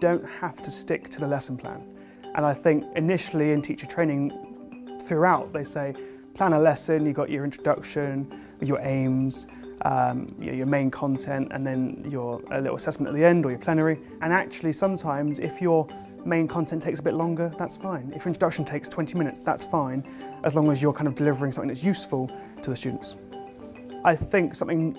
don't have to stick to the lesson plan. And I think initially in teacher training throughout, they say, plan a lesson, you've got your introduction, your aims, your main content, and then your little assessment at the end or your plenary. And actually sometimes if your main content takes a bit longer, that's fine. If your introduction takes 20 minutes, that's fine, as long as you're kind of delivering something that's useful to the students. I think something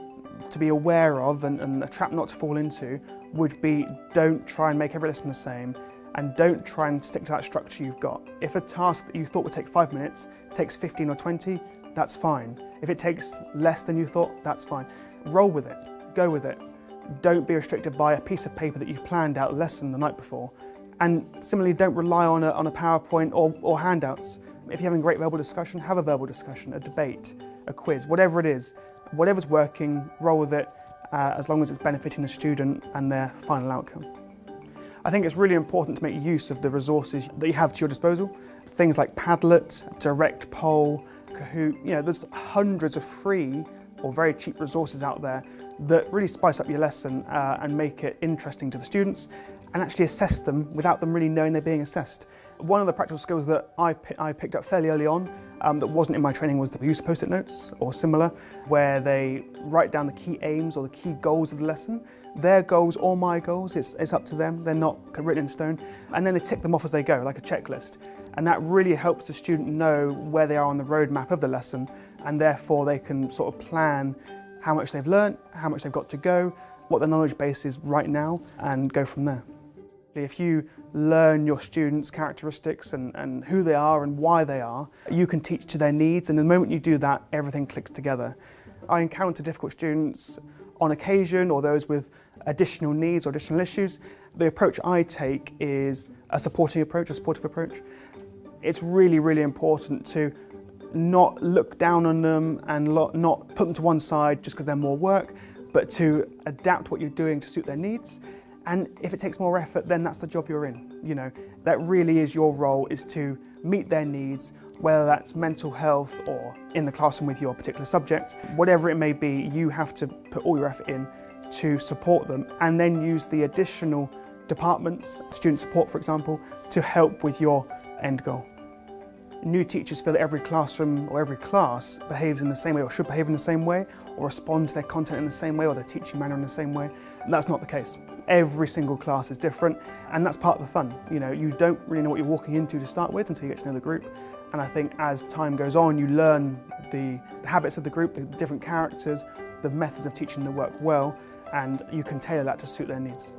to be aware of and a trap not to fall into would be, don't try and make every lesson the same, and don't try and stick to that structure you've got. If a task that you thought would take 5 minutes takes 15 or 20, that's fine. If it takes less than you thought, that's fine. Roll with it, go with it. Don't be restricted by a piece of paper that you've planned out a lesson the night before. And similarly, don't rely on a PowerPoint or handouts. If you're having a great verbal discussion, have a verbal discussion, a debate, a quiz, whatever it is. Whatever's working, roll with it, as long as it's benefiting the student and their final outcome. I think it's really important to make use of the resources that you have to your disposal. Things like Padlet, Direct Poll, Kahoot, there's hundreds of free or very cheap resources out there that really spice up your lesson and make it interesting to the students and actually assess them without them really knowing they're being assessed. One of the practical skills that I picked up fairly early on that wasn't in my training was the use of Post-it notes or similar, where they write down the key aims or the key goals of the lesson. Their goals or my goals, it's up to them, they're not written in stone, and then they tick them off as they go, like a checklist. And that really helps the student know where they are on the roadmap of the lesson, and therefore they can sort of plan how much they've learnt, how much they've got to go, what their knowledge base is right now, and go from there. If you learn your students' characteristics and who they are and why they are, you can teach to their needs, and the moment you do that, everything clicks together. I encounter difficult students on occasion, or those with additional needs or additional issues. The approach I take is a supportive approach. It's really, really important to not look down on them and not put them to one side just because they're more work, but to adapt what you're doing to suit their needs. And if it takes more effort, then that's the job you're in. That really is your role, is to meet their needs, whether that's mental health or in the classroom with your particular subject. Whatever it may be, you have to put all your effort in to support them, and then use the additional departments, student support for example, to help with your end goal. New teachers feel that every classroom or every class behaves in the same way or should behave in the same way or respond to their content in the same way or their teaching manner in the same way. And that's not the case. Every single class is different, and that's part of the fun. You don't really know what you're walking into to start with until you get to know the group. And I think as time goes on, you learn the habits of the group, the different characters, the methods of teaching that work well, and you can tailor that to suit their needs.